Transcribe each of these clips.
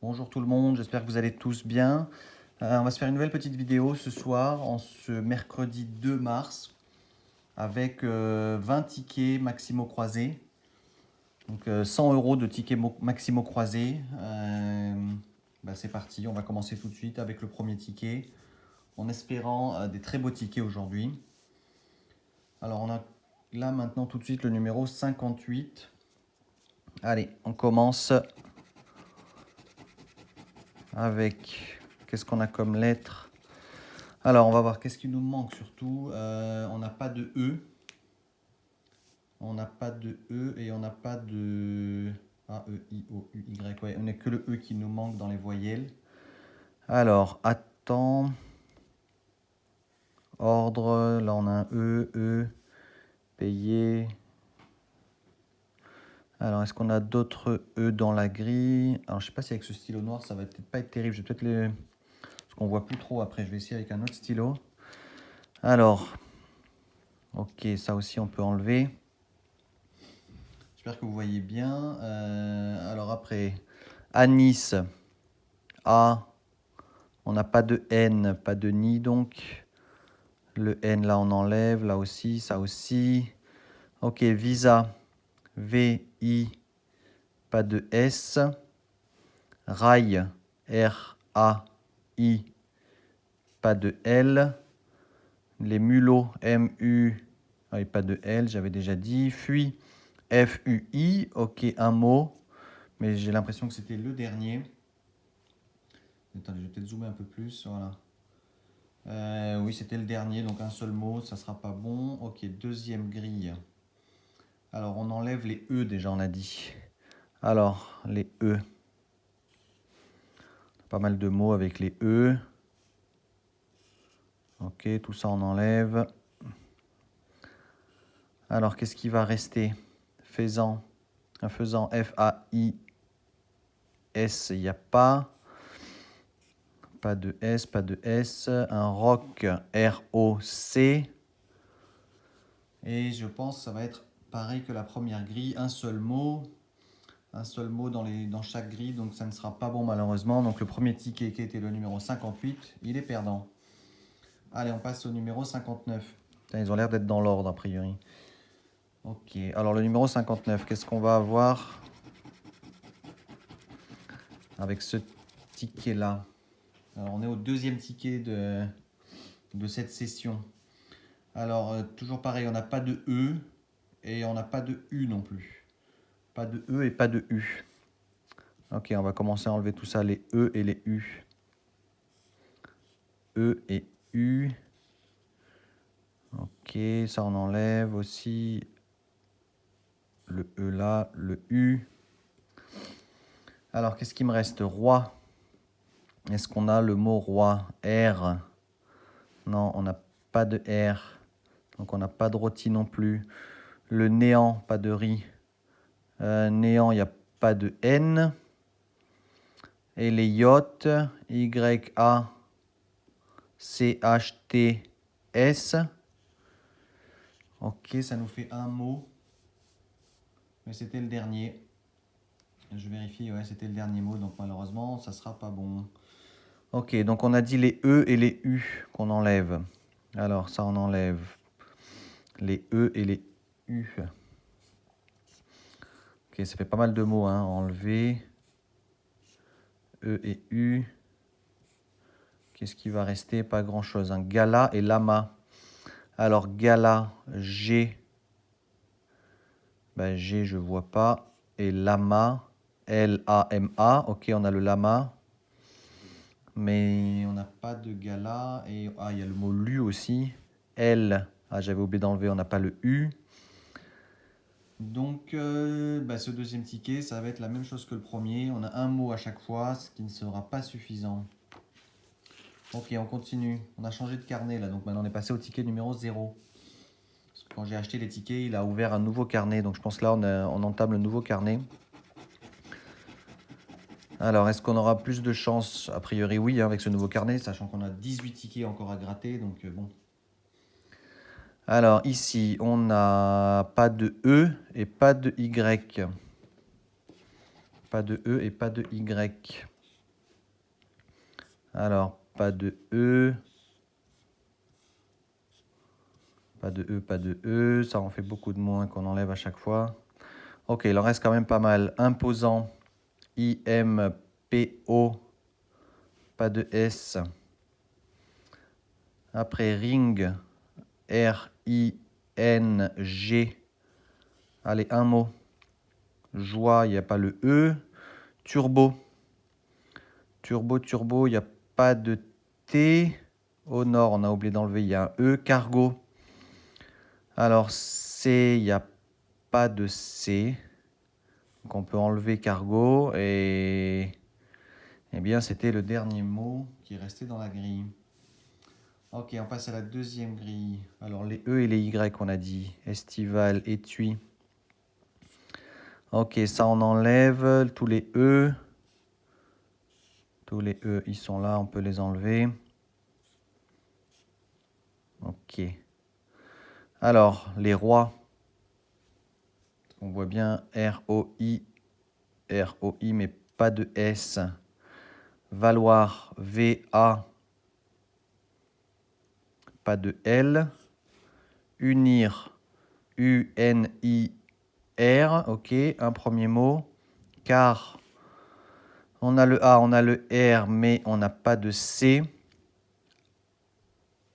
Bonjour tout le monde, j'espère que vous allez tous bien. On va se faire une nouvelle petite vidéo ce soir, en ce mercredi 2 mars, avec 20 tickets maximaux croisés. Donc 100 € de tickets maximaux croisés. C'est parti, on va commencer tout de suite avec le premier ticket, en espérant des très beaux tickets aujourd'hui. Alors on a là maintenant tout de suite le numéro 58. Allez, on commence avec... Qu'est-ce qu'on a comme lettre? Alors, on va voir qu'est-ce qui nous manque surtout. On n'a pas de E. On n'a pas de E et on n'a pas de A, E, I, O, U, Y. Ouais, on n'a que le E qui nous manque dans les voyelles. Alors, attends. Ordre. Là, on a un E, payer. Alors, est-ce qu'on a d'autres E dans la grille? Alors, je sais pas si avec ce stylo noir, ça va peut-être pas être terrible. Je vais peut-être les... Parce qu'on voit plus trop après. Je vais essayer avec un autre stylo. Alors, ok, ça aussi, on peut enlever. J'espère que vous voyez bien. Alors après, Anis, A, on n'a pas de N, pas de ni donc. Le N là on enlève, là aussi, ça aussi. Ok, Visa, V, I, pas de S. Rail, R, A, I, pas de L. Les mulots, M, U, et pas de L, j'avais déjà dit. Fuit, F, U, I, ok, un mot. Mais j'ai l'impression que c'était le dernier. Attendez, je vais peut-être zoomer un peu plus, voilà. Oui, c'était le dernier, donc un seul mot, ça sera pas bon. Ok, deuxième grille. Alors, on enlève les E déjà, on a dit. Alors, les E. Pas mal de mots avec les E. Ok, tout ça on enlève. Alors, qu'est-ce qui va rester? Faisant, F-A-I-S, il n'y a pas. Pas de S, pas de S. Un roc, R-O-C. Et je pense que ça va être pareil que la première grille, un seul mot dans chaque grille, donc ça ne sera pas bon malheureusement. Donc le premier ticket qui était le numéro 58, il est perdant. Allez, on passe au numéro 59. Putain, ils ont l'air d'être dans l'ordre a priori. Ok, alors le numéro 59, qu'est-ce qu'on va avoir avec ce ticket-là? Alors on est au deuxième ticket de cette session. Alors toujours pareil, on n'a pas de E et on n'a pas de U non plus. Pas de E et pas de U. Ok, on va commencer à enlever tout ça, les E et les U. E et U. Ok, ça on enlève aussi. Le E là, le U. Alors, qu'est-ce qui me reste? Roi. Est-ce qu'on a le mot roi? R. Non, on n'a pas de R. Donc, on n'a pas de rôti non plus. Le néant, pas de riz. Néant, il n'y a pas de N. Et les yachts, Y-A-C-H-T-S. Ok, ça nous fait un mot. Mais c'était le dernier. Je vérifie, ouais, c'était le dernier mot, donc malheureusement, ça sera pas bon. Ok, donc on a dit les E et les U qu'on enlève. Alors, ça, on enlève les E et les U. Ok, ça fait pas mal de mots, hein. Enlever. E et U. Qu'est-ce qui va rester? Pas grand-chose. Hein. Gala et lama. Alors, gala, G. Ben, G, je vois pas. Et lama, L-A-M-A. Ok, on a le lama. Mais on n'a pas de gala. Et ah, il y a le mot lu aussi. L. Ah, j'avais oublié d'enlever, on n'a pas le U. Donc, ce deuxième ticket, ça va être la même chose que le premier. On a un mot à chaque fois, ce qui ne sera pas suffisant. Ok, on continue. On a changé de carnet là, donc maintenant on est passé au ticket numéro 0. Parce que quand j'ai acheté les tickets, il a ouvert un nouveau carnet. Donc je pense que là, on entame le nouveau carnet. Alors, est-ce qu'on aura plus de chance? A priori, oui, hein, avec ce nouveau carnet, sachant qu'on a 18 tickets encore à gratter. Donc, bon. Alors, ici, on n'a pas de E et pas de Y. Pas de E et pas de Y. Alors, pas de E. Pas de E, pas de E. Ça en fait beaucoup de moins qu'on enlève à chaque fois. Ok, il en reste quand même pas mal. Imposant. I-M-P-O. Pas de S. Après, ring. R-I-N-G. Allez, un mot. Joie, il n'y a pas le E. Turbo. Turbo, il n'y a pas de T. Au nord, on a oublié d'enlever, il y a un E. Cargo. Alors, C, il n'y a pas de C. Donc, on peut enlever cargo. Et eh bien, c'était le dernier mot qui restait dans la grille. Ok, on passe à la deuxième grille. Alors, les E et les Y, on a dit. Estival, étui. Ok, ça, on enlève tous les E. Tous les E, ils sont là, on peut les enlever. Ok. Alors, les rois. On voit bien R-O-I, R-O-I, mais pas de S. Valoir, V-A, pas de L. Unir, U-N-I-R, ok, un premier mot. Car, on a le A, on a le R, mais on n'a pas de C.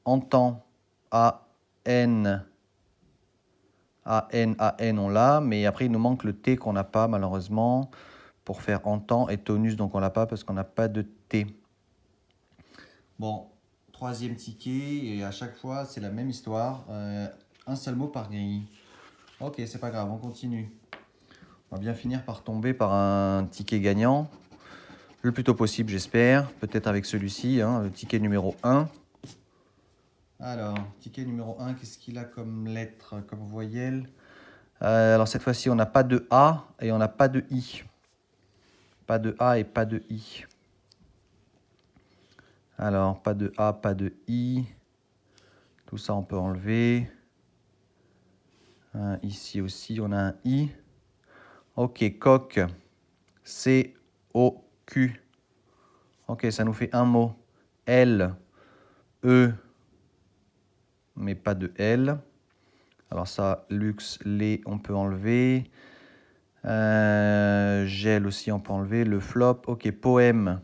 Entend, A-N, A-N, A-N, on l'a, mais après il nous manque le T qu'on n'a pas malheureusement pour faire entend et tonus, donc on l'a pas parce qu'on n'a pas de T. Bon, troisième ticket, et à chaque fois, c'est la même histoire. Un seul mot par grille. Ok, c'est pas grave, on continue. On va bien finir par tomber par un ticket gagnant. Le plus tôt possible, j'espère. Peut-être avec celui-ci, hein, le ticket numéro 1. Alors, ticket numéro 1, qu'est-ce qu'il a comme lettre, comme voyelle? Alors, cette fois-ci, on n'a pas de A et on n'a pas de I. Pas de A et pas de I. Alors, pas de A, pas de I. Tout ça, on peut enlever. Ici aussi, on a un I. Ok, coq. C-O-Q. Ok, ça nous fait un mot. L, E, mais pas de L. Alors ça, luxe, les, on peut enlever. Gel aussi, on peut enlever. Le flop, ok, poème.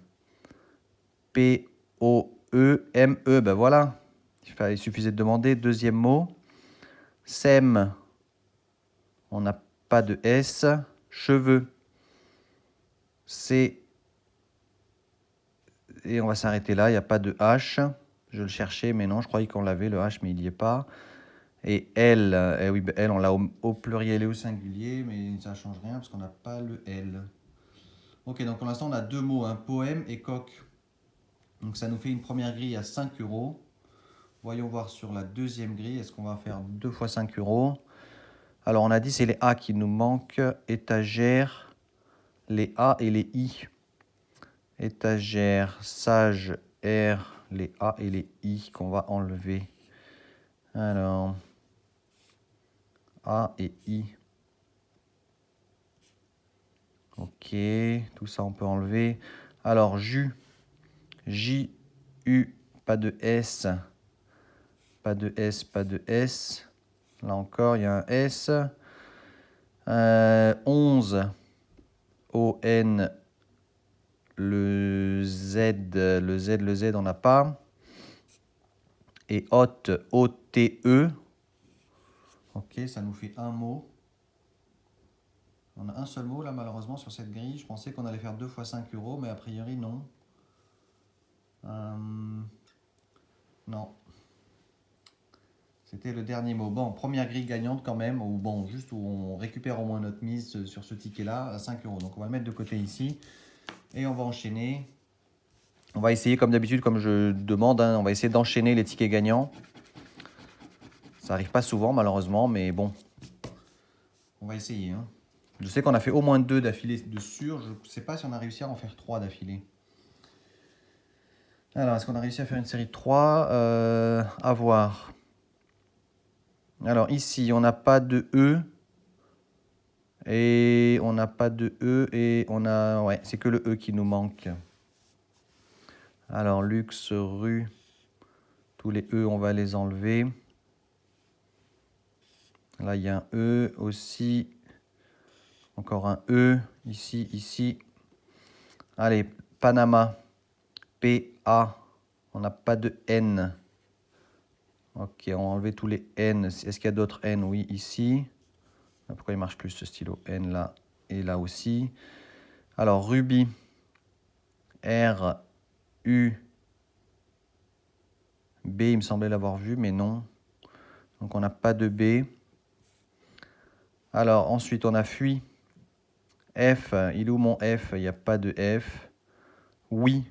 P-O-E-M-E, ben voilà. Il suffisait de demander. Deuxième mot. Sème, on n'a pas de S. Cheveux. C. Et on va s'arrêter là, il n'y a pas de H. Je le cherchais, mais non, je croyais qu'on l'avait, le H, mais il n'y est pas. Et L, oui, L, on l'a au pluriel et au singulier, mais ça ne change rien parce qu'on n'a pas le L. Ok, donc pour l'instant, on a deux mots, un poème et coq. Donc ça nous fait une première grille à 5 €. Voyons voir sur la deuxième grille, est-ce qu'on va faire 2 fois 5 €. Alors on a dit c'est les A qui nous manquent, étagère, les A et les I. Étagère, sage, R, les A et les I qu'on va enlever. Alors, A et I. Ok, tout ça on peut enlever. Alors, jus, J-U, pas de S. Pas de S, pas de S. Là encore, il y a un S. 11, O-N, le Z, on n'a pas. Et hôte, O-T-E. Ok, ça nous fait un mot. On a un seul mot là malheureusement sur cette grille. Je pensais qu'on allait faire 2 fois 5 €, mais a priori non. Non. C'était le dernier mot. Bon, première grille gagnante quand même, ou bon, juste où on récupère au moins notre mise sur ce ticket-là à 5 €. Donc on va le mettre de côté ici. Et on va enchaîner. On va essayer comme d'habitude, comme je demande, hein, on va essayer d'enchaîner les tickets gagnants. Ça n'arrive pas souvent malheureusement, mais bon. On va essayer. Hein. Je sais qu'on a fait au moins 2 d'affilée de sûr. Je ne sais pas si on a réussi à en faire 3 d'affilée. Alors, est-ce qu'on a réussi à faire une série de 3 à voir. Alors, ici, on n'a pas de E. Et on n'a pas de E. Et on a... Ouais, c'est que le E qui nous manque. Alors, luxe, rue, tous les E, on va les enlever. Là, il y a un E aussi. Encore un E, ici, ici. Allez, Panama, P-A. On n'a pas de N. Ok, on va enlever tous les N. Est-ce qu'il y a d'autres N? Oui, ici. Pourquoi il ne marche plus ce stylo? N là et là aussi. Alors, Ruby, R, U, B, il me semblait l'avoir vu, mais non. Donc, on n'a pas de B. Alors, ensuite, on a Fuit. F, il est où mon F? Il n'y a pas de F. Oui,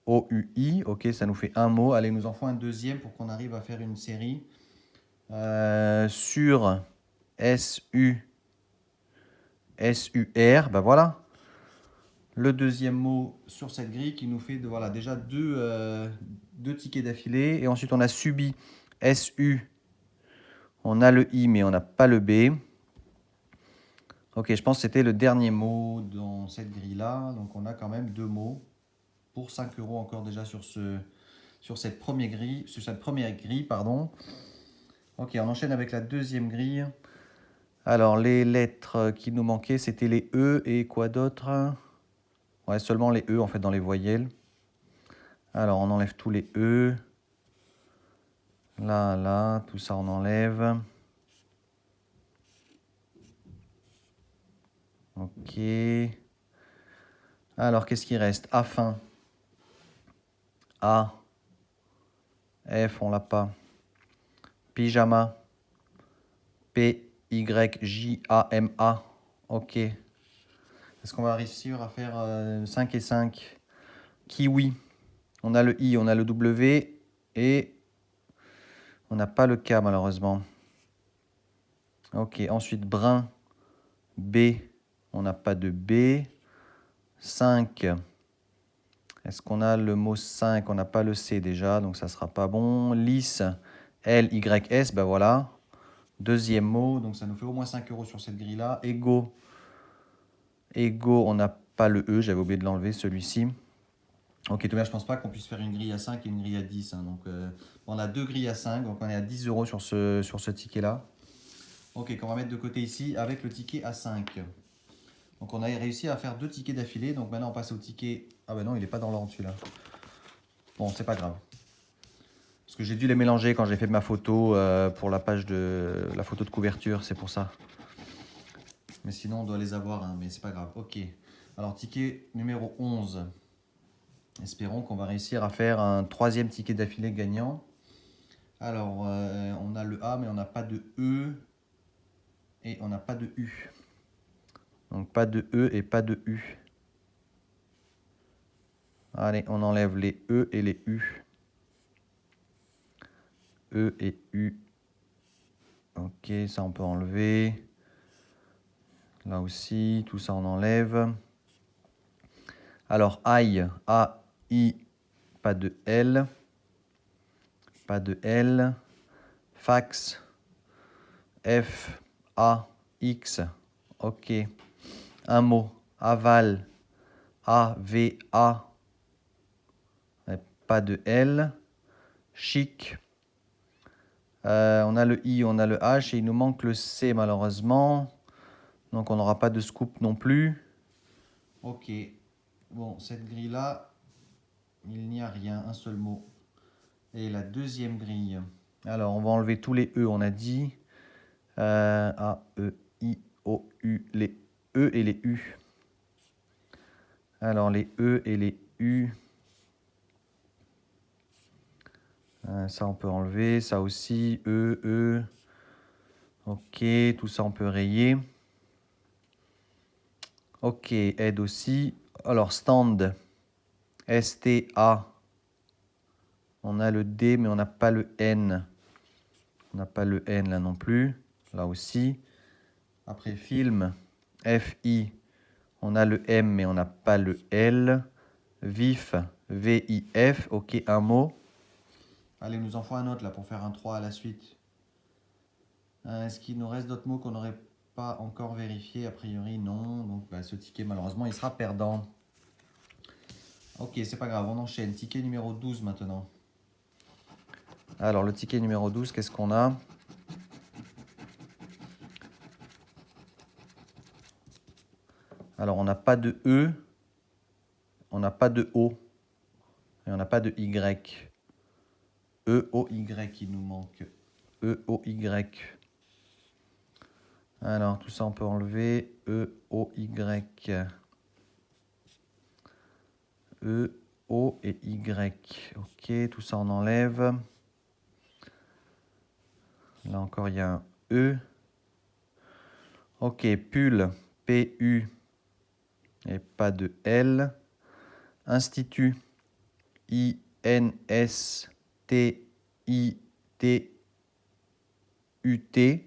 O-U-I. Ok, ça nous fait un mot. Allez, nous en faut un deuxième pour qu'on arrive à faire une série. Sur S-U, S-U-R. Ben voilà. Le deuxième mot sur cette grille qui nous fait voilà, déjà deux tickets d'affilée. Et ensuite, on a subi S-U. On a le I, mais on n'a pas le B. Ok, je pense que c'était le dernier mot dans cette grille-là. Donc, on a quand même deux mots pour 5 € encore déjà sur cette première grille, pardon. Ok, on enchaîne avec la deuxième grille. Alors, les lettres qui nous manquaient, c'était les E et quoi d'autre? Ouais, seulement les E, en fait, dans les voyelles. Alors, on enlève tous les E. Là, là, tout ça, on enlève. Ok. Alors, qu'est-ce qui reste? A fin. A. F, on l'a pas. Pyjama. P-Y-J-A-M-A. Ok. Est-ce qu'on va réussir à faire 5 et 5? Kiwi. On a le I, on a le W et on n'a pas le K malheureusement. Ok, ensuite brun. B. On n'a pas de B. 5. Est-ce qu'on a le mot 5? On n'a pas le C déjà, donc ça ne sera pas bon. Lisse. L-Y-S, ben voilà. Deuxième mot, donc ça nous fait au moins 5 € sur cette grille-là. Ego. Ego, on n'a pas le E, j'avais oublié de l'enlever celui-ci. Ok, tout bien, je pense pas qu'on puisse faire une grille à 5 et une grille à 10. Hein, donc, on a deux grilles à 5, donc on est à 10 € sur ce ticket-là. Ok, qu'on va mettre de côté ici avec le ticket à 5. Donc on a réussi à faire deux tickets d'affilée. Donc maintenant on passe au ticket... Ah ben non, il n'est pas dans l'ordre celui-là. Bon, c'est pas grave. Parce que j'ai dû les mélanger quand j'ai fait ma photo pour la page de la photo de couverture, c'est pour ça. Mais sinon on doit les avoir, hein, mais c'est pas grave. Ok, alors ticket numéro 11. Espérons qu'on va réussir à faire un troisième ticket d'affilée gagnant. Alors, on a le A, mais on n'a pas de E. Et on n'a pas de U. Donc, pas de E et pas de U. Allez, on enlève les E et les U. E et U. Ok, ça on peut enlever. Là aussi, tout ça on enlève. Alors, aïe, A, I, pas de L. Pas de L. Fax, F, A, X. Ok. Un mot, aval, A, V, A. Pas de L. Chic. On a le I, on a le H et il nous manque le C malheureusement. Donc on n'aura pas de scoop non plus. Ok. Bon, cette grille-là, il n'y a rien, un seul mot. Et la deuxième grille. Alors on va enlever tous les E, on a dit. A, E, I, O, U, les E et les U. Alors les E et les U. Ça on peut enlever, ça aussi, E, E. Ok, tout ça on peut rayer. Ok, aide aussi. Alors stand, S-T-A. On a le D, mais on n'a pas le N. On n'a pas le N là non plus. Là aussi. Après film, F-I. On a le M, mais on n'a pas le L. Vif, V-I-F. Ok, un mot. Allez, il nous en faut un autre là pour faire un 3 à la suite. Est-ce qu'il nous reste d'autres mots qu'on n'aurait pas encore vérifié? A priori, non. Donc, ce ticket, malheureusement, il sera perdant. Ok, c'est pas grave, on enchaîne. Ticket numéro 12 maintenant. Alors, le ticket numéro 12, qu'est-ce qu'on a? Alors, on n'a pas de E, on n'a pas de O, et on n'a pas de Y. E-O-Y, il nous manque. E-O-Y. Alors, tout ça, on peut enlever. E-O-Y. E, O et Y. Ok, tout ça, on enlève. Là encore, il y a un E. Ok, pull. P-U. Et pas de L. Institut. I-N-S-T-I-T-U-T.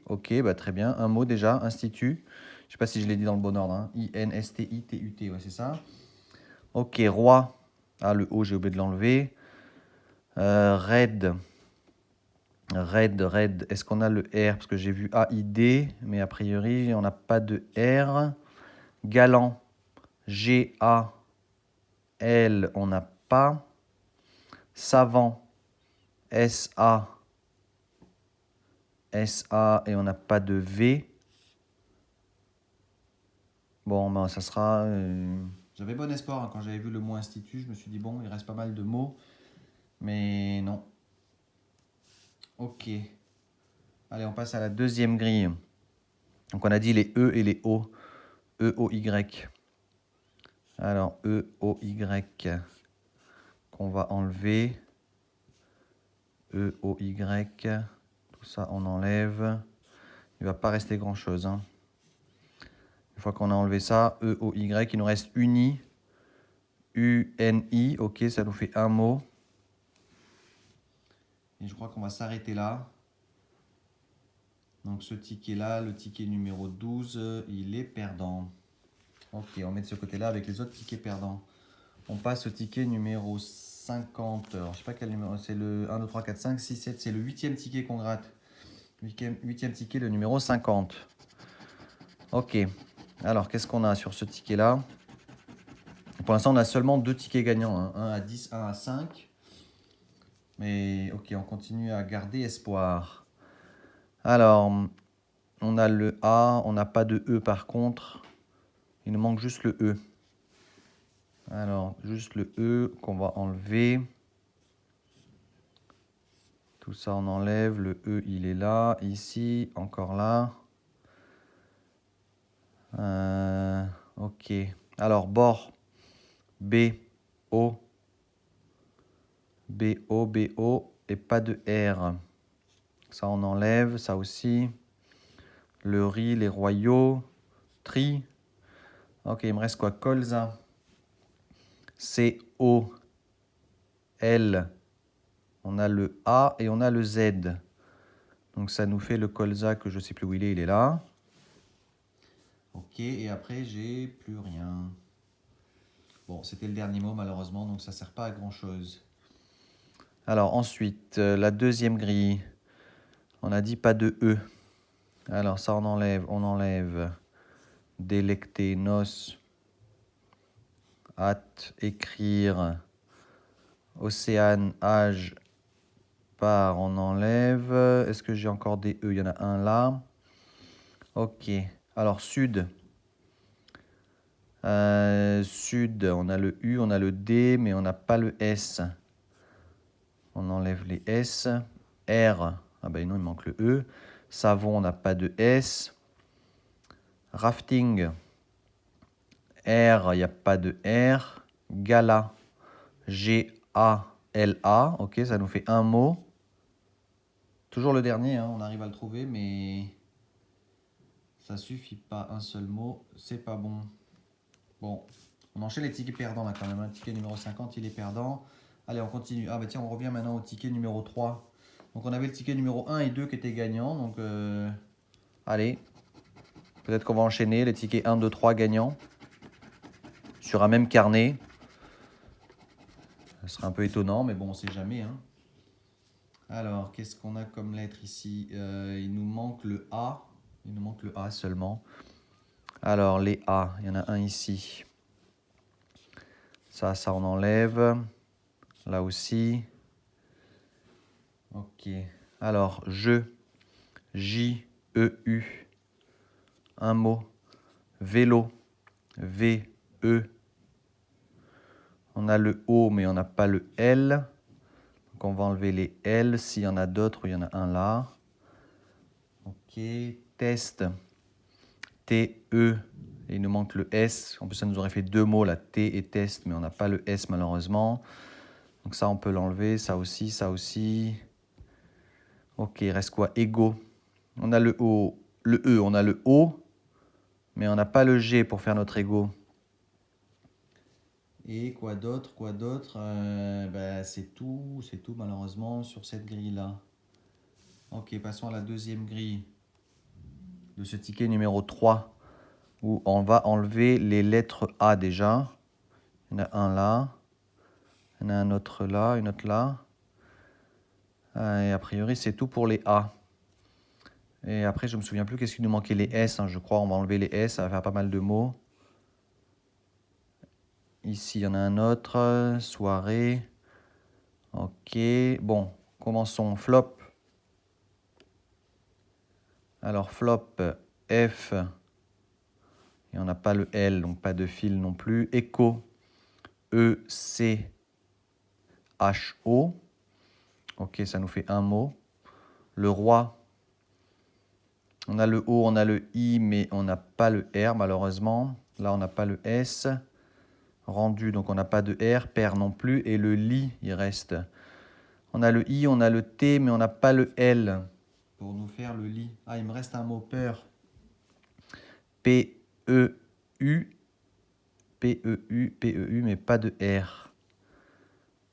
Ok, bah très bien. Un mot déjà. Institut. Je ne sais pas si je l'ai dit dans le bon ordre. Hein. I-N-S-T-I-T-U-T. Ouais, c'est ça. Ok, roi. Ah, le O, j'ai oublié de l'enlever. Red. Red. Est-ce qu'on a le R? Parce que j'ai vu A-I-D, mais a priori, on n'a pas de R. Galant. G-A-L, on n'a pas. Savant. S-A. S-A, et on n'a pas de V. Bon, ben, ça sera... J'avais bon espoir hein, quand j'avais vu le mot institut. Je me suis dit, bon, il reste pas mal de mots. Mais non. Ok. Allez, on passe à la deuxième grille. Donc, on a dit les E et les O. E-O-Y. Alors, E-O-Y qu'on va enlever. E-O-Y. Tout ça, on enlève. Il ne va pas rester grand-chose. Hein. Une fois qu'on a enlevé ça, E-O-Y, il nous reste uni. U-N-I. Ok, ça nous fait un mot. Et je crois qu'on va s'arrêter là. Donc ce ticket-là, le ticket numéro 12, il est perdant. Ok, on met de ce côté-là avec les autres tickets perdants. On passe au ticket numéro 50. Alors, je ne sais pas quel numéro, c'est le 1, 2, 3, 4, 5, 6, 7. C'est le 8e ticket qu'on gratte. 8e ticket, le numéro 50. Ok, alors qu'est-ce qu'on a sur ce ticket-là? Pour l'instant, on a seulement 2 tickets gagnants. Hein. Un à 10, un à 5. Mais ok, on continue à garder espoir. Alors, on a le A, on n'a pas de E par contre. Il nous manque juste le E. Alors, juste le E qu'on va enlever. Tout ça, on enlève. Le E, il est là. Ici, encore là. Ok. Alors, bord. B, O. B, O, B, O. Et pas de R. Ça, on enlève. Ça aussi. Le riz, les royaux. Tri. Ok, il me reste quoi? Colza. C-O. L. On a le A et on a le Z. Donc ça nous fait le colza que je ne sais plus où il est là. Ok, et après j'ai plus rien. Bon, c'était le dernier mot malheureusement, donc ça ne sert pas à grand chose. Alors ensuite, la deuxième grille. On a dit pas de E. Alors ça on enlève. Délecter, nos. Hâte, écrire. Océane, âge, part, on enlève. Est-ce que j'ai encore des E? Il y en a un là. Ok. Alors, sud. Sud, on a le U, on a le D, mais on n'a pas le S. On enlève les S. R. Ah ben non, il manque le E. Savon, on n'a pas de S. Rafting. R, il n'y a pas de R. Gala. G-A-L-A. Ok, ça nous fait un mot. Toujours le dernier, hein, on arrive à le trouver, mais ça suffit pas. Un seul mot, c'est pas bon. Bon, on enchaîne les tickets perdants là quand même. Hein. Ticket numéro 50, il est perdant. Allez, on continue. Ah bah tiens, on revient maintenant au ticket numéro 3. Donc on avait le ticket numéro 1 et 2 qui étaient gagnants. Donc allez, peut-être qu'on va enchaîner les tickets 1, 2, 3 gagnants sur un même carnet. Ça serait un peu étonnant, mais bon, on sait jamais. Hein. Alors, qu'est-ce qu'on a comme lettre ici? Il nous manque le A. Il nous manque le A seulement. Alors, les A, il y en a un ici. Ça on enlève. Là aussi. Ok. Alors, je, J-E-U. Un mot. Vélo, V-E. On a le O, mais on n'a pas le L. Donc, on va enlever les L. S'il y en a d'autres, il y en a un là. Ok. Test, T-E. Et il nous manque le S. En plus, ça nous aurait fait deux mots, la T et test, mais on n'a pas le S malheureusement. Donc ça, on peut l'enlever. Ça aussi, ça aussi. Ok, il reste quoi? Ego. On a le O, le E, on a le O, mais on n'a pas le G pour faire notre ego. Et quoi d'autre? Quoi d'autre? C'est tout malheureusement sur cette grille-là. Ok, passons à la deuxième grille de ce ticket numéro 3, où on va enlever les lettres A déjà. Il y en a un là, il y en a un autre là, une autre là. Et a priori, c'est tout pour les A. Et après, je ne me souviens plus qu'est-ce qu'il nous manquait, les S, hein, je crois. On va enlever les S, ça va faire pas mal de mots. Ici, il y en a un autre. Soirée. Ok. Bon, commençons. Flop. Alors, flop, F. Et on n'a pas le L, donc pas de fil non plus. Echo. E-C-H-O. Ok, ça nous fait un mot. Le roi. On a le O, on a le I, mais on n'a pas le R, malheureusement. Là, on n'a pas le S. Rendu, donc on n'a pas de R. Père non plus. Et le lit, il reste. On a le I, on a le T, mais on n'a pas le L pour nous faire le lit. Ah, il me reste un mot, peur. P-E-U. P-E-U, P-E-U, mais pas de R.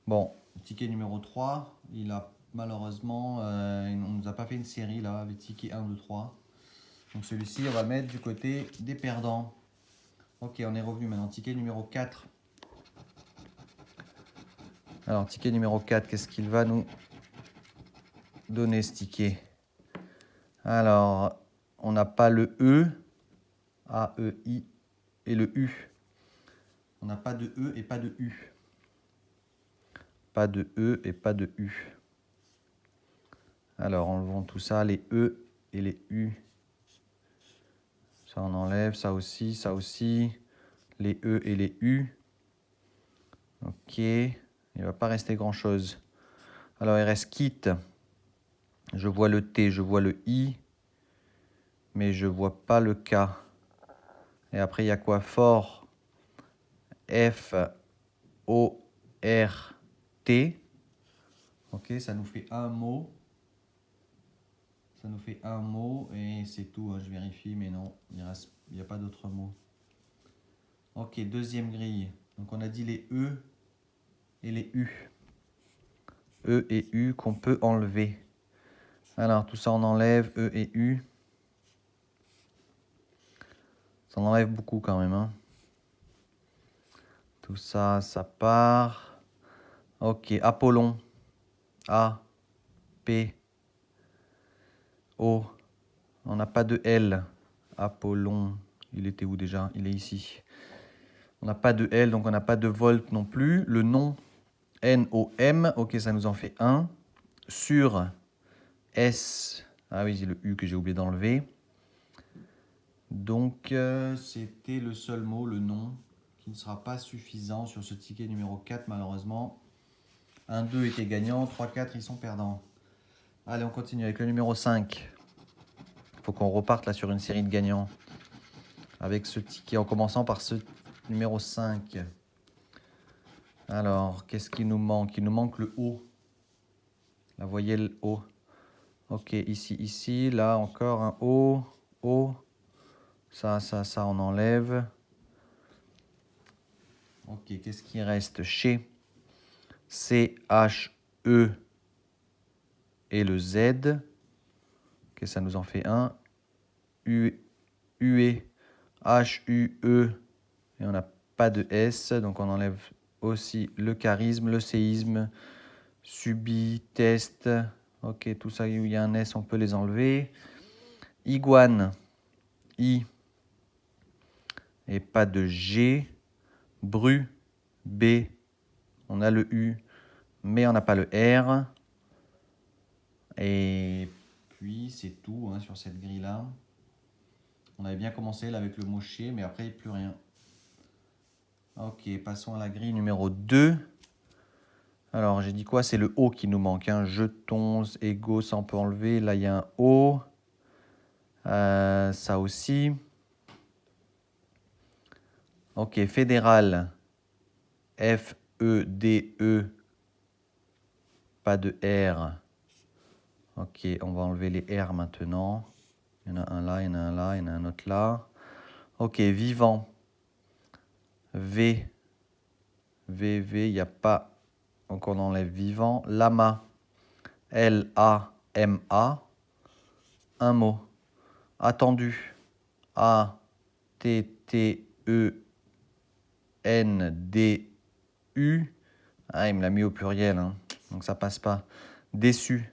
Bon, ticket numéro 3, il a malheureusement, on ne nous a pas fait une série là, avec ticket 1, 2, 3. Donc celui-ci, on va le mettre du côté des perdants. Ok, on est revenu maintenant. Ticket numéro 4. Alors, ticket numéro 4, qu'est-ce qu'il va nous donner ce ticket? Alors, on n'a pas le E, A-E-I, et le U. On n'a pas de E et pas de U. Pas de E et pas de U. Alors, enlevons tout ça, les E et les U. Ça, on enlève, ça aussi, les E et les U. Ok, il ne va pas rester grand-chose. Alors, il reste quitte. Je vois le T, je vois le I, mais je ne vois pas le K. Et après, il y a quoi? Fort, F, O, R, T. Ok, ça nous fait un mot. Ça nous fait un mot et c'est tout. Hein, je vérifie, mais non, il n'y a pas d'autres mots. Ok, deuxième grille. Donc on a dit les E et les U. E et U qu'on peut enlever. Alors tout ça on enlève, E et U. Ça en enlève beaucoup quand même. Hein. Tout ça, ça part. Ok, Apollon. A, P, O. On n'a pas de L. Apollon. Il était où déjà? Il est ici. On n'a pas de L, donc on n'a pas de volt non plus. Le nom, N-O-M. Ok, ça nous en fait un. Sur S. Ah oui, c'est le U que j'ai oublié d'enlever. Donc, c'était le seul mot, le nom, qui ne sera pas suffisant sur ce ticket numéro 4, malheureusement. 1, 2 était gagnant, 3, 4, ils sont perdants. Allez, on continue avec le numéro 5. Il faut qu'on reparte là sur une série de gagnants. Avec ce ticket, en commençant par ce numéro 5. Alors, qu'est-ce qu'il nous manque? Il nous manque le O. La voyelle O. Ok, ici, là, encore un O. O. Ça, on enlève. Ok, qu'est-ce qui reste? Chez C-H-E et le Z. Ok, ça nous en fait un. U-E, H-U-E, et on n'a pas de S, donc on enlève aussi le charisme, le séisme, subi, test. Ok, tout ça où il y a un S, on peut les enlever. Iguane, I, et pas de G. Bru, B, on a le U, mais on n'a pas le R. Et puis, c'est tout hein, sur cette grille-là. On avait bien commencé là avec le mot chier, mais après, plus rien. Ok, passons à la grille numéro 2. Alors, j'ai dit quoi? C'est le O qui nous manque. Hein. Jetons, égaux, ça on peut enlever. Là, il y a un O. Ça aussi. Ok, fédéral. F, E, D, E. Pas de R. Ok, on va enlever les R maintenant. Il y en a un là, il y en a un là, il y en a un autre là. Ok, vivant. V. V, V, il n'y a pas. Donc on enlève vivant. Lama. L-A-M-A. Un mot. Attendu. A-T-T-E-N-D-U. Ah, il me l'a mis au pluriel, hein. Donc ça passe pas. Déçu.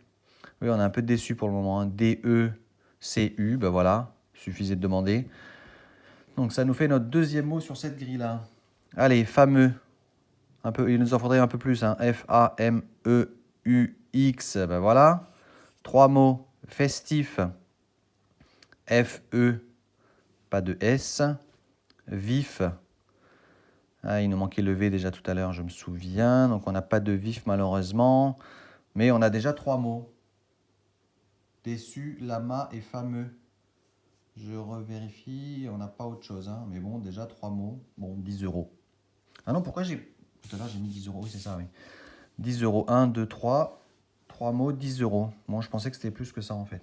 Oui, on est un peu déçu pour le moment. Hein. D-E-C-U, ben voilà, suffisait de demander. Donc ça nous fait notre deuxième mot sur cette grille-là. Allez, fameux. Un peu, il nous en faudrait un peu plus. Hein. F-A-M-E-U-X, ben voilà. 3 mots. Festif. F-E, pas de S. Vif. Ah, il nous manquait le V déjà tout à l'heure, je me souviens. Donc on n'a pas de vif malheureusement. Mais on a déjà 3 mots. Déçu, lama et fameux. Je revérifie, on n'a pas autre chose. Hein. Mais bon, déjà 3 mots. Bon, 10 euros. Ah non, pourquoi j'ai... Tout à l'heure j'ai mis 10 euros, oui c'est ça, oui. 10 euros, 1, 2, 3. 3 mots, 10 euros. Bon, je pensais que c'était plus que ça en fait.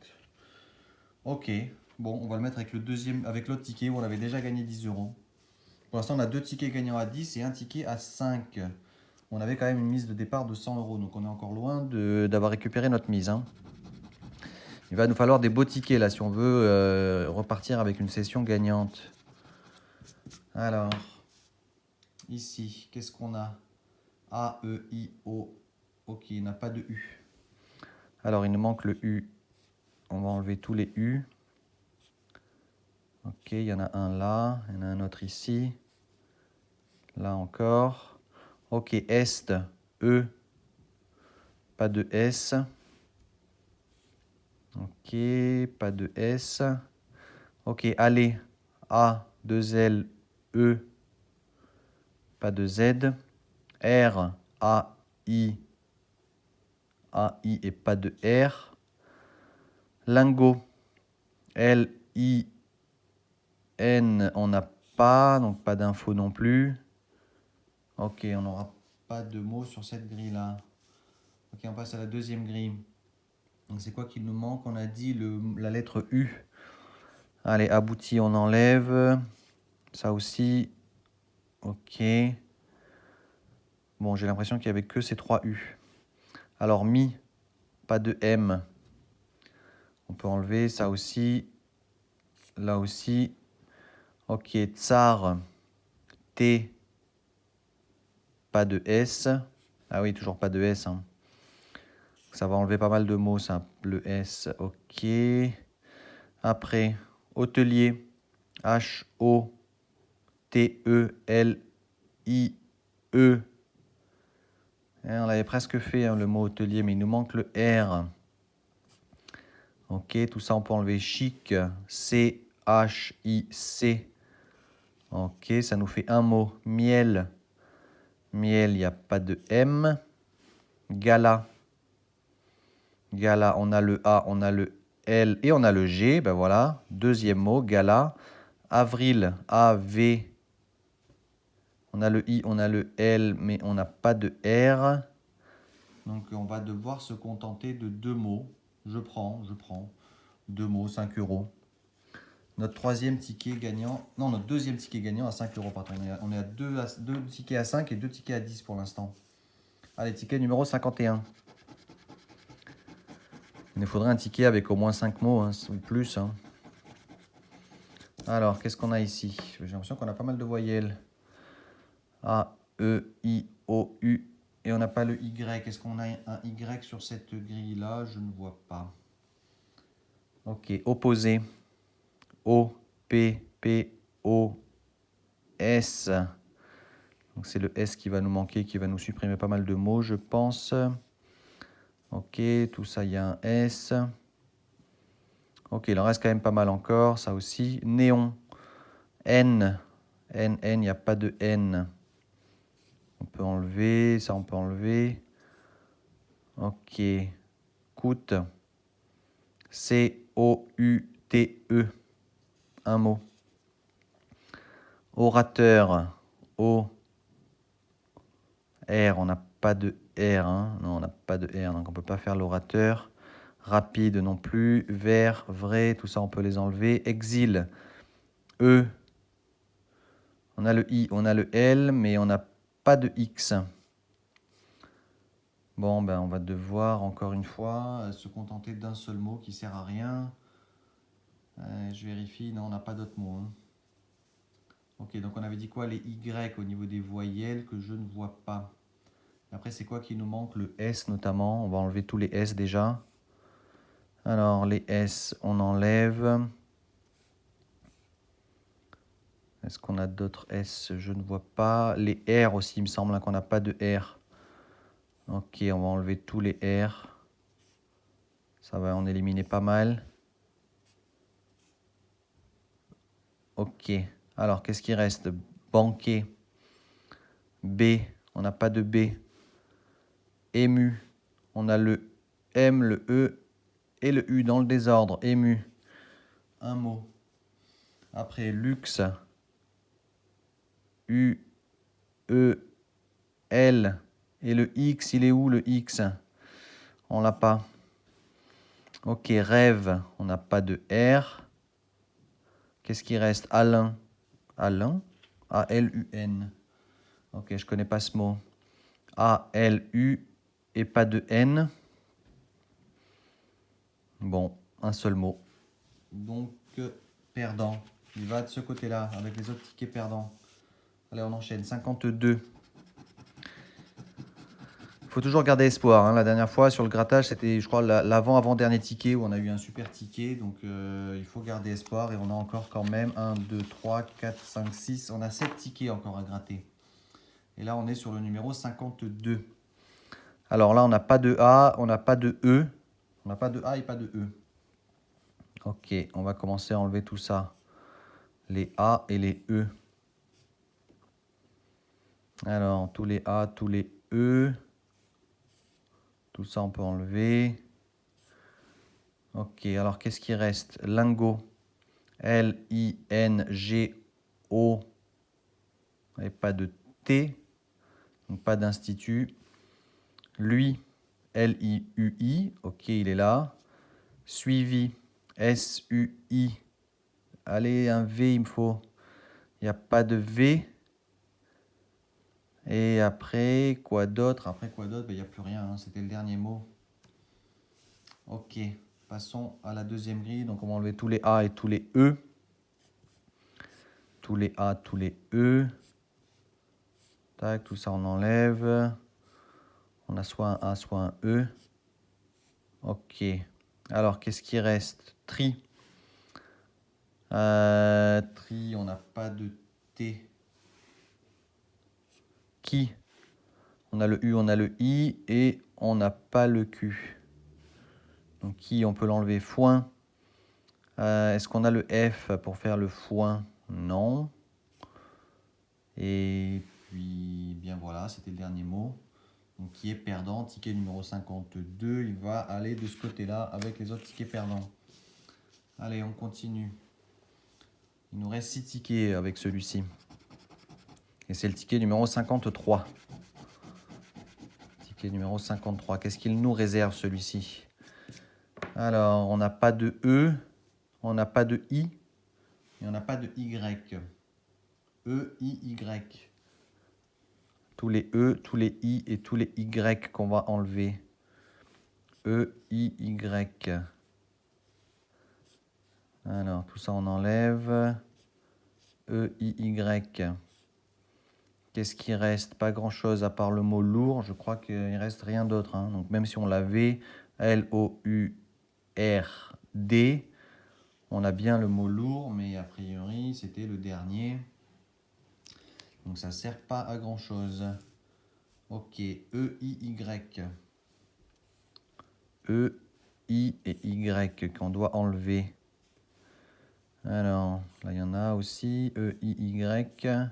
Ok, bon, on va le mettre avec le deuxième, avec l'autre ticket où on avait déjà gagné 10 euros. Pour l'instant, on a 2 tickets gagnants à 10 et un ticket à 5. On avait quand même une mise de départ de 100 euros, donc on est encore loin d'avoir récupéré notre mise. Hein. Il va nous falloir des beaux tickets là si on veut repartir avec une session gagnante. Alors, ici, qu'est-ce qu'on a? A, E, I, O. Ok, il n'a pas de U. Alors, il nous manque le U. On va enlever tous les U. Ok, il y en a un là, il y en a un autre ici. Là encore. Ok, Est, E. Pas de S. Ok, pas de S. Ok, allez. A, 2 L, E. Pas de Z. R, A, I. A, I et pas de R. Lingot. L, I, N, on n'a pas, donc pas d'infos non plus. Ok, on n'aura pas de mots sur cette grille-là. Ok, on passe à la deuxième grille. Donc c'est quoi qu'il nous manque? On a dit la lettre U. Allez, abouti, on enlève. Ça aussi. Ok. Bon, j'ai l'impression qu'il n'y avait que ces 3 U. Alors, mi, pas de M. On peut enlever ça aussi. Là aussi. Ok, tsar, T, pas de S. Ah oui, toujours pas de S. Hein. Ça va enlever pas mal de mots, ça. Le S, ok. Après, hôtelier, H-O-T-E-L-I-E. On l'avait presque fait, hein, le mot hôtelier, mais il nous manque le R. Ok, tout ça, on peut enlever chic, C-H-I-C. Ok, ça nous fait un mot, miel. Miel, il n'y a pas de M. Gala. Gala, on a le A, on a le L et on a le G. Ben voilà, deuxième mot, gala. Avril, A-V. On a le I, on a le L, mais on n'a pas de R. Donc on va devoir se contenter de 2 mots. Je prends. 2 mots, 5 euros. Notre troisième ticket gagnant, non, notre deuxième ticket gagnant à 5 euros. Pardon. On est à 2 tickets à 5 et 2 tickets à 10 pour l'instant. Allez, ticket numéro 51. Il nous faudrait un ticket avec au moins 5 mots, hein, ou plus. Hein. Alors, qu'est-ce qu'on a ici? J'ai l'impression qu'on a pas mal de voyelles. A, E, I, O, U. Et on n'a pas le Y. Est-ce qu'on a un Y sur cette grille-là? Je ne vois pas. Ok, opposé. O, P, P, O, S. Donc c'est le S qui va nous manquer, qui va nous supprimer pas mal de mots, je pense. Ok, tout ça, il y a un S. Ok, il en reste quand même pas mal encore, ça aussi. Néon, N, N, il n'y a pas de N. On peut enlever, ça on peut enlever. Ok, coûte, C-O-U-T-E, un mot. Orateur, O, R, on n'a pas de R, hein. Non, on n'a pas de R, donc on ne peut pas faire l'orateur. Rapide non plus, vert, vrai, tout ça on peut les enlever. Exil, E, on a le I, on a le L, mais on n'a pas de X. Bon, ben on va devoir encore une fois se contenter d'un seul mot qui sert à rien. Je vérifie, non, on n'a pas d'autres mots. Hein. Ok, donc on avait dit quoi? Les Y au niveau des voyelles que je ne vois pas. Après, c'est quoi qui nous manque? Le S notamment. On va enlever tous les S déjà. Alors, les S, on enlève. Est-ce qu'on a d'autres S? Je ne vois pas. Les R aussi, il me semble qu'on n'a pas de R. Ok, on va enlever tous les R. Ça va en éliminer pas mal. Ok. Alors, qu'est-ce qui reste? Banquet. B, on n'a pas de B. Ému, on a le M, le E et le U dans le désordre. Ému, un mot. Après, luxe, U, E, L. Et le X, il est où le X? On l'a pas. Ok, rêve, on n'a pas de R. Qu'est-ce qui reste? Alain. Alain, A-L-U-N. Ok, je connais pas ce mot. A-L-U et pas de N. Bon, un seul mot. Donc, perdant. Il va de ce côté-là, avec les autres tickets perdants. Allez, on enchaîne. 52. Il faut toujours garder espoir. Hein. La dernière fois, sur le grattage, c'était, je crois, l'avant-avant-dernier ticket où on a eu un super ticket. Donc, il faut garder espoir. Et on a encore quand même 1, 2, 3, 4, 5, 6. On a 7 tickets encore à gratter. Et là, on est sur le numéro 52. Alors là, on n'a pas de A, on n'a pas de E. On n'a pas de A et pas de E. Ok, on va commencer à enlever tout ça. Les A et les E. Alors, tous les A, tous les E. Tout ça, on peut enlever. Ok, alors qu'est-ce qui reste? Lingot. L-I-N-G-O. Et pas de T. Donc pas d'institut. Lui. L-I-U-I. Ok, il est là. Suivi. S-U-I. Allez, un V, il me faut. Il n'y a pas de V. Et après, quoi d'autre? Après, quoi d'autre? Il n'y a plus rien. Hein. C'était le dernier mot. Ok. Passons à la deuxième grille. Donc, on va enlever tous les A et tous les E. Tous les A, tous les E. Tac, tout ça, on enlève. On a soit un A, soit un E. Ok. Alors, qu'est-ce qui reste? Tri. Tri, on n'a pas de T. Qui? On a le U, on a le I et on n'a pas le Q. Donc, qui, on peut l'enlever. Foin. Est-ce qu'on a le F pour faire le foin? Non. Et puis, bien voilà, c'était le dernier mot. Donc, qui est perdant, ticket numéro 52. Il va aller de ce côté-là avec les autres tickets perdants. Allez, on continue. Il nous reste 6 tickets avec celui-ci. Et c'est le ticket numéro 53. Ticket numéro 53. Qu'est-ce qu'il nous réserve celui-ci? Alors, on n'a pas de E, on n'a pas de I et on n'a pas de Y. E, I, Y. Tous les E, tous les I et tous les Y qu'on va enlever. E, I, Y. Alors, tout ça, on enlève. E, I, Y. Qu'est-ce qui reste? Pas grand-chose à part le mot lourd. Je crois qu'il ne reste rien d'autre. Hein. Donc, même si on l'avait, L-O-U-R-D, on a bien le mot lourd, mais a priori, c'était le dernier. Donc ça sert pas à grand chose. Ok, E, I, Y. E, I et Y qu'on doit enlever. Alors, là il y en a aussi. E, I, Y.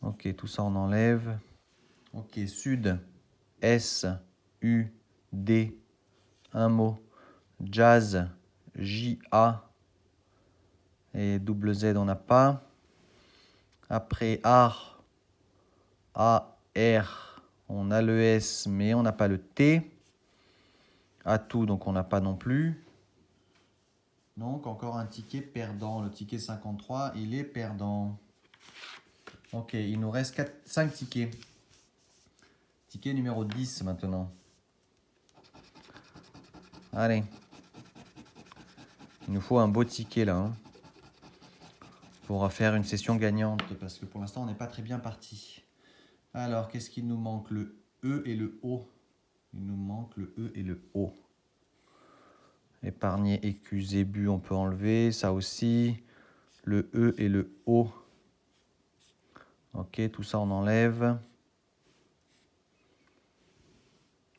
Ok, tout ça on enlève. Ok, sud. S, U, D. Un mot. Jazz. J, A. Et double Z on n'a pas. Après art. A, R. On a le S mais on n'a pas le T. Atout donc on n'a pas non plus. Donc encore un ticket perdant. Le ticket 53 il est perdant. Ok, il nous reste 5 tickets. Ticket numéro 10 maintenant. Allez. Il nous faut un beau ticket là. Hein, pour faire une session gagnante. Parce que pour l'instant, on n'est pas très bien parti. Alors, qu'est-ce qu'il nous manque? Le E et le O. Il nous manque le E et le O. Épargner, écusé, but, on peut enlever. Ça aussi. Le E et le O. Ok, tout ça, on enlève.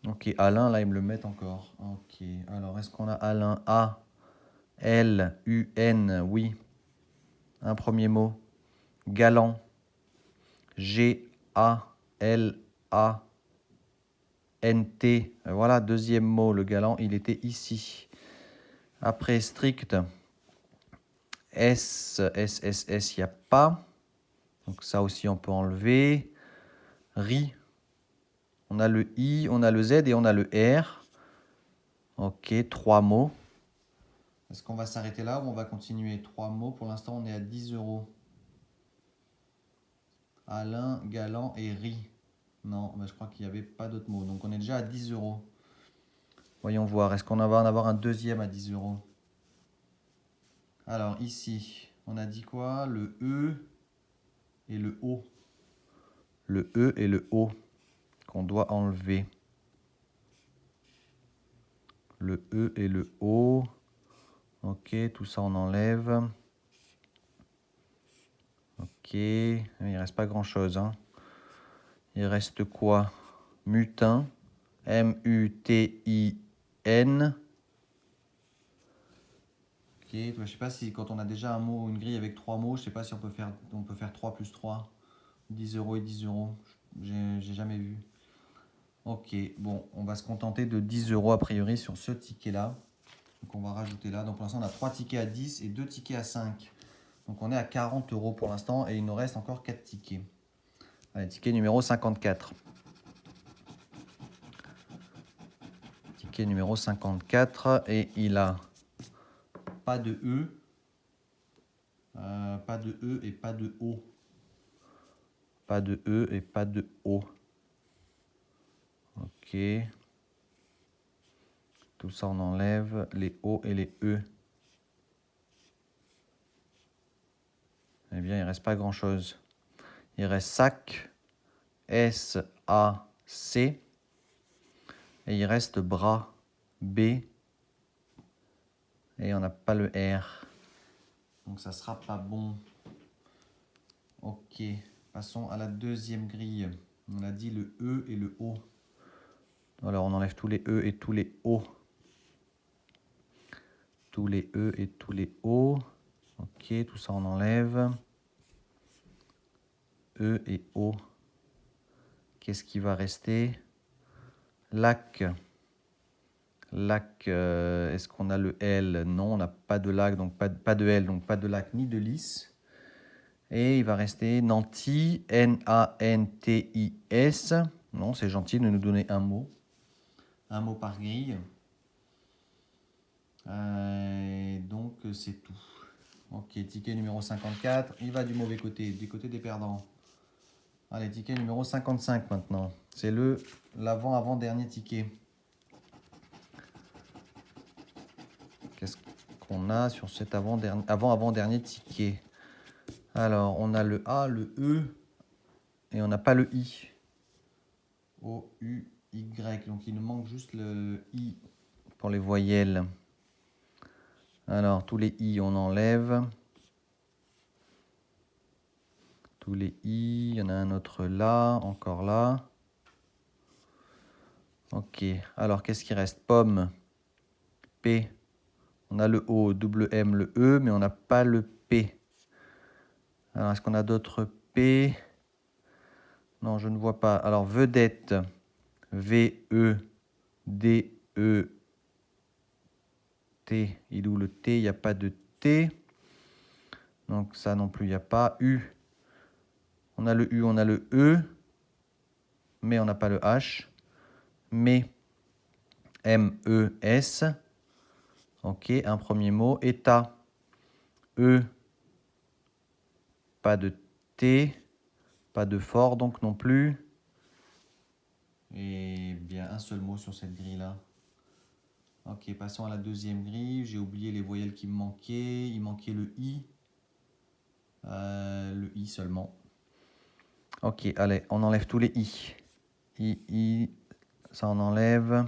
Ok, Alain, là, ils me le mettent encore. Ok, alors, est-ce qu'on a Alain? A, L, U, N, oui. Un premier mot. Galant. G, A, L, A, N, T. Voilà, deuxième mot. Le galant, il était ici. Après, strict. S, S, S, S, il n'y a pas. Donc ça aussi, on peut enlever. Ri. On a le I, on a le Z et on a le R. Ok, 3 mots. Est-ce qu'on va s'arrêter là ou on va continuer? 3 mots. Pour l'instant, on est à 10 euros. Alain, Galant et Ri. Non, mais je crois qu'il n'y avait pas d'autres mots. Donc on est déjà à 10 euros. Voyons voir. Est-ce qu'on va en avoir un deuxième à 10 euros? Alors ici, on a dit quoi? Le E et le O. Le E et le O qu'on doit enlever. Le E et le O. Ok, tout ça on enlève. Ok, il ne reste pas grand chose. Hein. Il reste quoi? Mutin. M-U-T-I-N. Ok, je ne sais pas si quand on a déjà un mot, une grille avec 3 mots, je ne sais pas si on peut faire 3 plus 3. 10 euros et 10 euros. J'ai jamais vu. Ok, bon, on va se contenter de 10 euros a priori sur ce ticket-là. Donc on va rajouter là. Donc pour l'instant, on a 3 tickets à 10 et 2 tickets à 5. Donc on est à 40 euros pour l'instant et il nous reste encore 4 tickets. Allez, ticket numéro 54. Ticket numéro 54 et il a pas de E, pas de E et pas de O. Pas de E et pas de O. Ok. Tout ça on enlève, les O et les E. Eh bien, il ne reste pas grand-chose. Il reste sac, S-A-C. Et il reste bras, B. Et on n'a pas le R. Donc ça sera pas bon. Ok, passons à la deuxième grille. On a dit le E et le O. Alors on enlève tous les E et tous les O. Tous les E et tous les O. Ok, tout ça on enlève. E et O. Qu'est-ce qui va rester? Lac. Lac, est-ce qu'on a le L? Non, on n'a pas de lac, donc pas de L, donc pas de lac ni de lys. Et il va rester Nantis, N-A-N-T-I-S. Non, c'est gentil de nous donner un mot. Un mot par grille. Donc c'est tout. Ok, ticket numéro 54. Il va du mauvais côté, du côté des perdants. Allez, ticket numéro 55 maintenant. C'est l'avant-avant-dernier ticket. Qu'est-ce qu'on a sur cet avant-avant-dernier ticket? Alors, on a le A, le E, et on n'a pas le I. O, U, Y. Donc, il nous manque juste le I pour les voyelles. Alors, tous les I, on enlève. Tous les I. Il y en a un autre là, encore là. Ok, alors qu'est-ce qui reste? Pomme, P. On a le O, double M, le E, mais on n'a pas le P. Alors, est-ce qu'on a d'autres P? Non, je ne vois pas. Alors, vedette, V-E-D-E-T. Il est où le T? Il n'y a pas de T. Donc, ça non plus, il n'y a pas. U. On a le U, on a le E, mais on n'a pas le H. Mais, M-E-S. Ok, un premier mot. État, E. Pas de T. Pas de fort, donc non plus. Et bien, un seul mot sur cette grille-là. Ok, passons à la deuxième grille. J'ai oublié les voyelles qui me manquaient. Il manquait le I. Le I seulement. Ok, allez, on enlève tous les I. I, ça on enlève.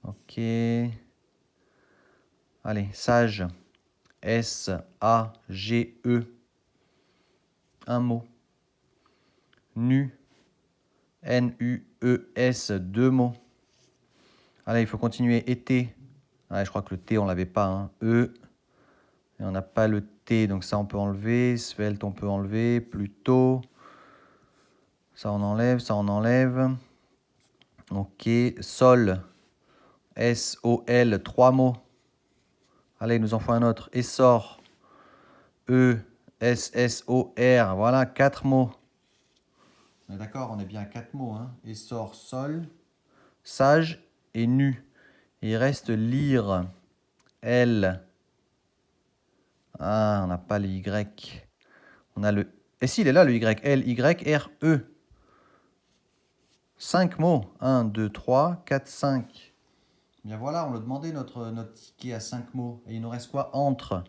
Ok. Allez, sage. S-A-G-E. Un mot. Nu. N-U-E-S. Deux mots. Allez, il faut continuer. Été. Ouais, je crois que le T, on l'avait pas. Hein. E. Et on n'a pas le T, donc ça on peut enlever. Svelte, on peut enlever. Plutôt. Ça on enlève, ça on enlève. Ok. Sol. S-O-L. Trois mots. Allez, il nous en faut un autre. Essor. E-S-S-O-R. Voilà, quatre mots. D'accord, on est bien à quatre mots. Hein. Essor, sol, sage et nu. Il reste lire. L. Ah, on n'a pas le Y. On a le... Et si, il est là le Y. L, Y, R, E. 5 mots. 1, 2, 3, 4, 5. Bien voilà, on l'a demandé notre ticket à 5 mots. Et il nous reste quoi? Entre.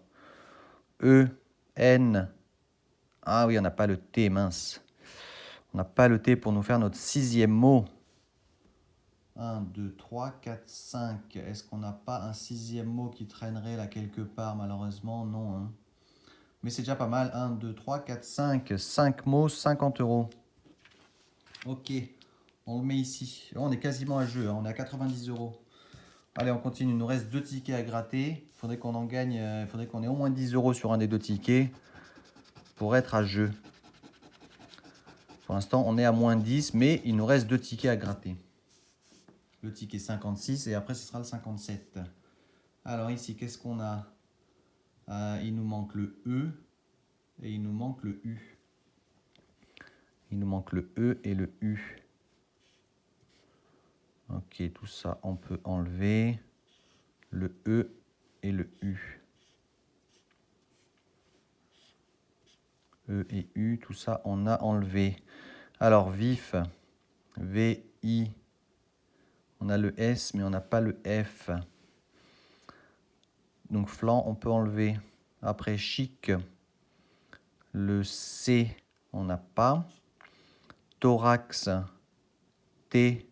E, N. Ah oui, on n'a pas le T, mince. On n'a pas le T pour nous faire notre sixième mot. 1, 2, 3, 4, 5. Est-ce qu'on n'a pas un sixième mot qui traînerait là quelque part? Malheureusement, non. Hein. Mais c'est déjà pas mal. 1, 2, 3, 4, 5. 5 mots, 50 €. Ok, on le met ici. Là, on est quasiment à jeu. Hein. On est à 90 €. Allez, on continue. Il nous reste 2 tickets à gratter. Il faudrait qu'on en gagne. Il faudrait qu'on ait au moins 10 € sur un des 2 tickets pour être à jeu. Pour l'instant, on est à moins 10, mais il nous reste 2 tickets à gratter. Le ticket 56 et après, ce sera le 57. Alors ici, qu'est-ce qu'on a? Il nous manque le E et il nous manque le U. Il nous manque le E et le U. Ok, tout ça, on peut enlever. Le E et le U. E et U, tout ça, on a enlevé. Alors, vif, V-I. On a le S, mais on n'a pas le F. Donc, flanc, on peut enlever. Après, chic, le C, on n'a pas. Thorax, T,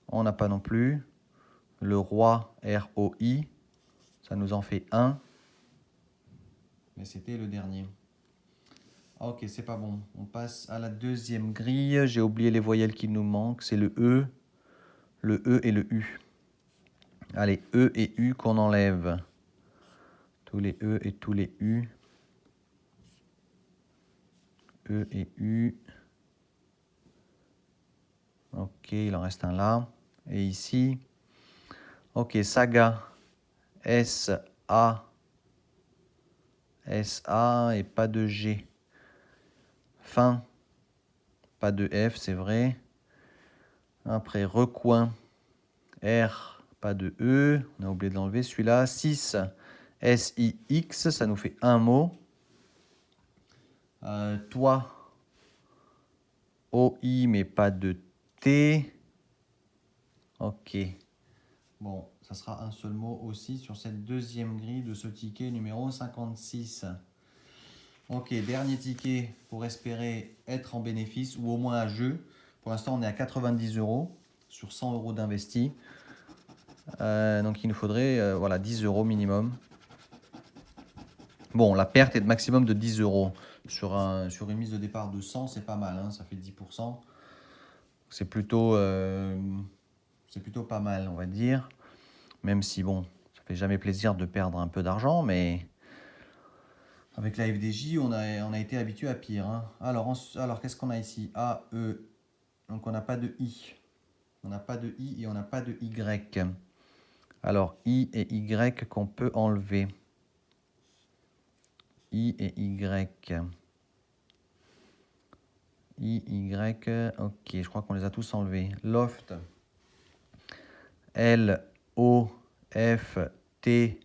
on n'a pas non plus. Le roi, R-O-I, ça nous en fait un. Mais c'était le dernier. Ok, c'est pas bon. On passe à la deuxième grille. J'ai oublié les voyelles qui nous manquent. C'est le E et le U. Allez, E et U qu'on enlève. Tous les E et tous les U. E et U. Ok, il en reste un là. Et ici. Ok, saga. S-A. S-A et pas de G. Fin. Pas de F, c'est vrai. Après, recoin. R, pas de E. On a oublié de l'enlever celui-là. 6. S-I-X, ça nous fait un mot. Toi. O-I, mais pas de T. Ok. Bon, ça sera un seul mot aussi sur cette deuxième grille de ce ticket numéro 56. Ok, dernier ticket pour espérer être en bénéfice ou au moins à jeu. Pour l'instant, on est à 90 € sur 100 € d'investi. Donc, il nous faudrait voilà, 10 € minimum. Bon, la perte est de maximum de 10 €. sur une mise de départ de 100, c'est pas mal, hein, ça fait 10%. C'est plutôt pas mal, on va dire. Même si, bon, ça fait jamais plaisir de perdre un peu d'argent, mais avec la FDJ, on a été habitué à pire, hein. Alors qu'est-ce qu'on a ici? A, E. Donc on n'a pas de I. On n'a pas de I et on n'a pas de Y. Alors, I et Y qu'on peut enlever. I et Y. I, Y, ok, je crois qu'on les a tous enlevés. Loft. L, O, F, T. Et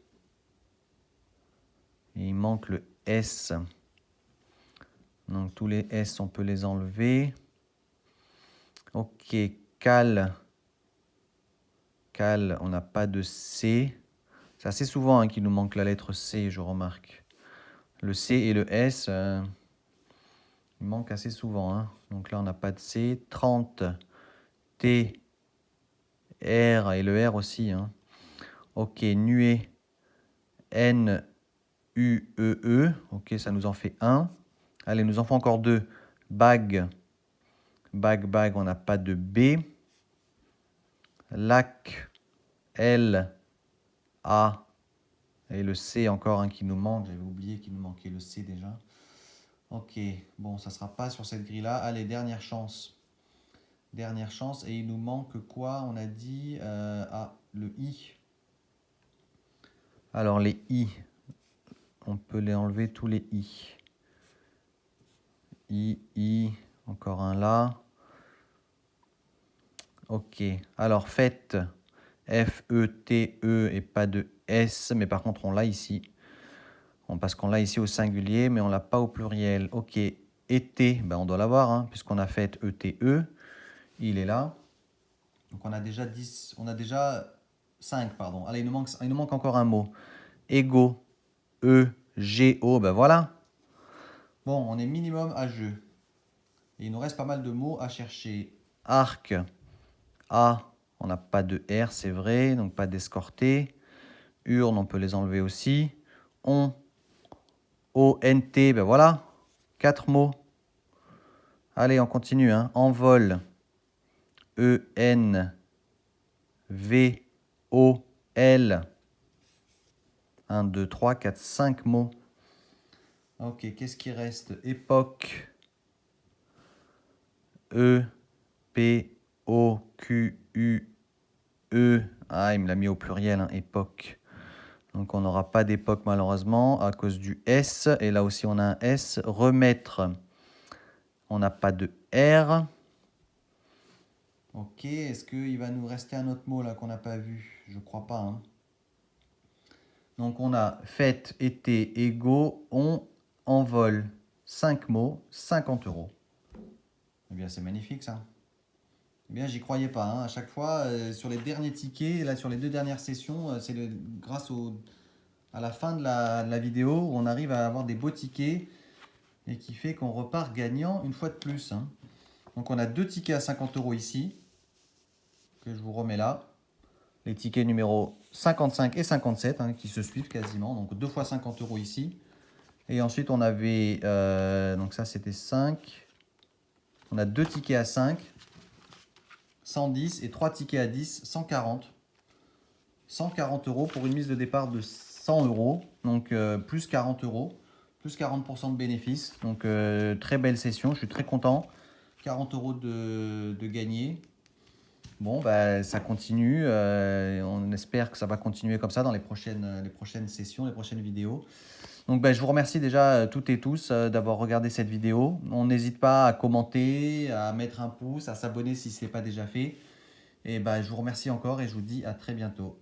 il manque le S. Donc tous les S, on peut les enlever. Ok, Cal. Cal, on n'a pas de C. C'est assez souvent hein, qu'il nous manque la lettre C, je remarque. Le C et le S, il manque assez souvent. Hein. Donc là, on n'a pas de C. 30, T, R et le R aussi. Hein. Ok, nuée, N, U, E, E. Ok, ça nous en fait 1. Allez, nous en faut encore 2. Bag, bag, on n'a pas de B. Lac, L, A. Et le C encore hein, qui nous manque. J'avais oublié qu'il nous manquait le C déjà. Ok, bon, ça ne sera pas sur cette grille-là. Allez, dernière chance. Dernière chance. Et il nous manque quoi? On a dit le I. Alors, les I. On peut les enlever tous les I. I. Encore un là. Ok. Alors, faites. F-E-T-E et pas de S. Mais par contre, on l'a ici. Parce qu'on l'a ici au singulier, mais on ne l'a pas au pluriel. Ok. Été, ben on doit l'avoir, hein, puisqu'on a fait E-T-E. Il est là. Donc on a déjà 10, on a déjà 5, pardon. Allez, il nous manque encore un mot. Ego, E-G-O, ben voilà. Bon, on est minimum à jeu. Et il nous reste pas mal de mots à chercher. Arc, A, on n'a pas de R, c'est vrai, donc pas d'escorté. Urne, on peut les enlever aussi. O-N-T, ben voilà. 4 mots. Allez, on continue. Hein. Envol, E-N-V-O-L. 1, 2, 3, 4, 5 mots. Ok, qu'est-ce qui reste? Époque. E-P-O-Q-U-E. Ah, il me l'a mis au pluriel, hein, époque. Donc on n'aura pas d'époque malheureusement à cause du S. Et là aussi on a un S. Remettre. On n'a pas de R. Ok, est-ce qu'il va nous rester un autre mot là qu'on n'a pas vu? Je crois pas. Hein. Donc on a fête, été, égaux, on, envol. 5 mots, 50 €. Eh bien c'est magnifique ça. Eh bien j'y croyais pas. Hein. À chaque fois, sur les derniers tickets, là sur les 2 dernières sessions, c'est grâce à la fin de la vidéo où on arrive à avoir des beaux tickets et qui fait qu'on repart gagnant une fois de plus. Hein. Donc on a 2 tickets à 50 € ici, que je vous remets là. Les tickets numéro 55 et 57 hein, qui se suivent quasiment. Donc 2 fois 50 € ici. Et ensuite on avait, donc ça c'était 5. On a 2 tickets à 5, 110 et 3 tickets à 10, 140. 140 € pour une mise de départ de 100 €. Donc plus 40 €. Plus 40% de bénéfices. Donc très belle session, je suis très content. 40 € de gagné. Bon, bah, ça continue. On espère que ça va continuer comme ça dans les prochaines sessions, les prochaines vidéos. Donc, bah, je vous remercie déjà toutes et tous d'avoir regardé cette vidéo. On n'hésite pas à commenter, à mettre un pouce, à s'abonner si ce n'est pas déjà fait. Et bah, je vous remercie encore et je vous dis à très bientôt.